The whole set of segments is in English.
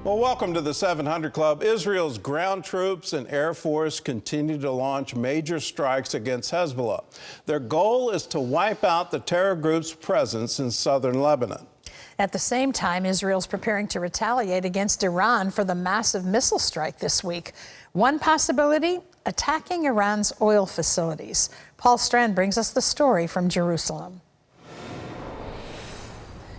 Well, welcome to the 700 Club. Israel's ground troops and Air Force continue to launch major strikes against Hezbollah. Their goal is to wipe out the terror group's presence in southern Lebanon. At the same time, Israel's preparing to retaliate against Iran for the massive missile strike this week. One possibility, attacking Iran's oil facilities. Paul Strand brings us the story from Jerusalem.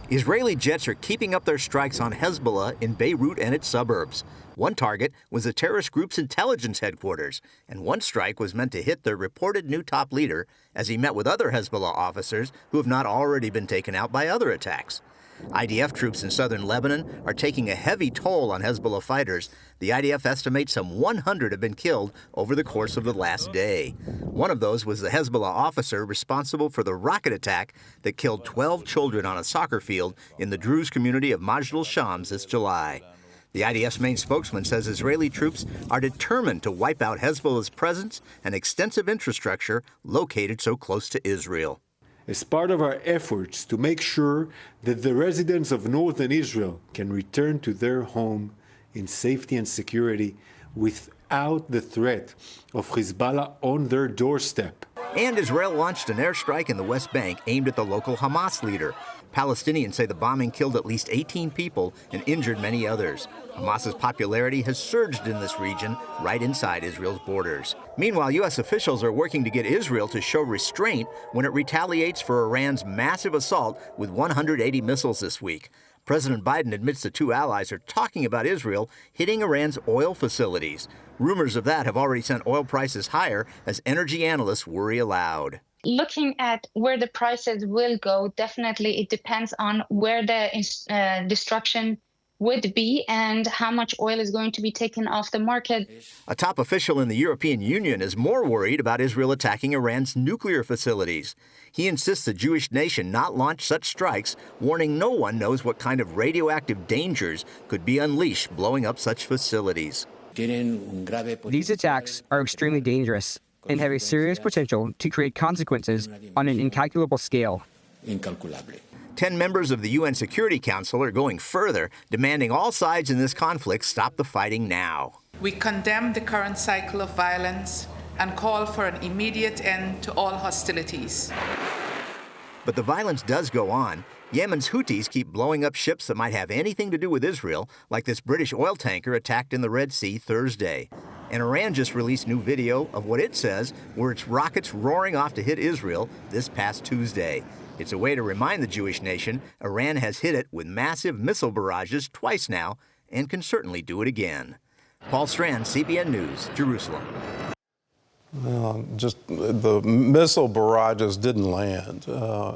Israeli jets are keeping up their strikes on Hezbollah in Beirut and its suburbs. One target was the terrorist group's intelligence headquarters, and one strike was meant to hit their reported new top leader as he met with other Hezbollah officers who have not already been taken out by other attacks. IDF troops in southern Lebanon are taking a heavy toll on Hezbollah fighters. The IDF estimates some 100 have been killed over the course of the last day. One of those was the Hezbollah officer responsible for the rocket attack that killed 12 children on a soccer field in the Druze community of Majd al-Shams this July. The IDF's main spokesman says Israeli troops are determined to wipe out Hezbollah's presence and extensive infrastructure located so close to Israel. As part of our efforts to make sure that the residents of northern Israel can return to their home in safety and security without the threat of Hezbollah on their doorstep. And Israel launched an airstrike in the West Bank aimed at the local Hamas leader. Palestinians say the bombing killed at least 18 people and injured many others. Hamas's popularity has surged in this region, right inside Israel's borders. Meanwhile, U.S. officials are working to get Israel to show restraint when it retaliates for Iran's massive assault with 180 missiles this week. President Biden admits the two allies are talking about Israel hitting Iran's oil facilities. Rumors of that have already sent oil prices higher as energy analysts worry aloud. Looking at where the prices will go, definitely it depends on where the destruction would be and how much oil is going to be taken off the market. A top official in the European Union is more worried about Israel attacking Iran's nuclear facilities. He insists the Jewish nation not launch such strikes, warning no one knows what kind of radioactive dangers could be unleashed blowing up such facilities. These attacks are extremely dangerous and have a serious potential to create consequences on an incalculable scale. 10 members of the UN Security Council are going further, demanding all sides in this conflict stop the fighting now. We condemn the current cycle of violence and call for an immediate end to all hostilities. But the violence does go on. Yemen's Houthis keep blowing up ships that might have anything to do with Israel, like this British oil tanker attacked in the Red Sea Thursday. And Iran just released new video of what it says were its rockets roaring off to hit Israel this past Tuesday. It's a way to remind the Jewish nation Iran has hit it with massive missile barrages twice now and can certainly do it again. Paul Strand, CBN News, Jerusalem. Well, just the missile barrages didn't land.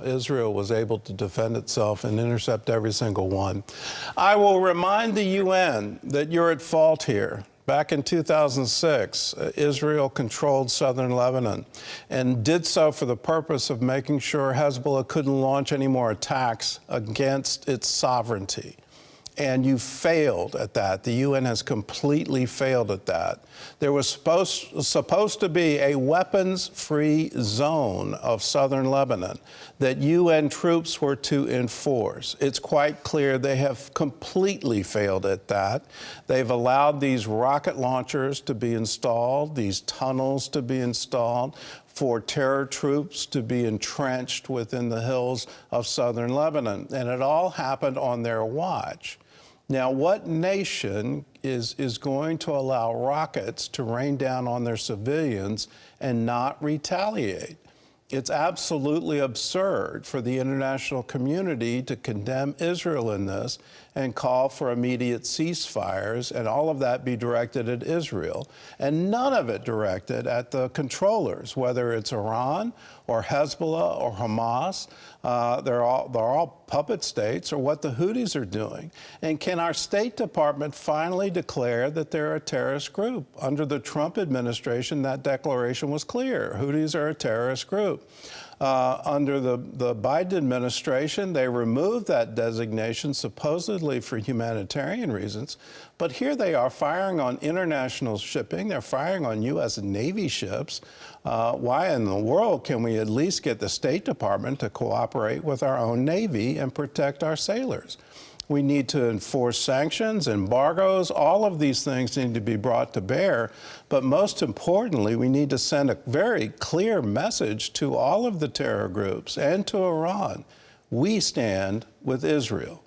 Israel was able to defend itself and intercept every single one. I will remind the UN that you're at fault here. Back in 2006, Israel controlled southern Lebanon and did so for the purpose of making sure Hezbollah couldn't launch any more attacks against its sovereignty. And you failed at that. The UN has completely failed at that. There was supposed to be a weapons-free zone of southern Lebanon that UN troops were to enforce. It's quite clear they have completely failed at that. They've allowed these rocket launchers to be installed, these tunnels to be installed, for terror troops to be entrenched within the hills of southern Lebanon. And it all happened on their watch. Now, what nation is going to allow rockets to rain down on their civilians and not retaliate? It's absolutely absurd for the international community to condemn Israel in this and call for immediate ceasefires, and all of that be directed at Israel, and none of it directed at the controllers, whether it's Iran or Hezbollah or Hamas. They're all puppet states, or what the Houthis are doing. And can our State Department finally declare that they're a terrorist group? Under the Trump administration, that declaration was clear. Houthis are a terrorist group. Under the Biden administration, they removed that designation supposedly for humanitarian reasons. But here they are firing on international shipping. They're firing on U.S. Navy ships. Why in the world can we at least get the State Department to cooperate with our own Navy and protect our sailors? We need to enforce sanctions, embargoes. All of these things need to be brought to bear. But most importantly, we need to send a very clear message to all of the terror groups and to Iran. We stand with Israel.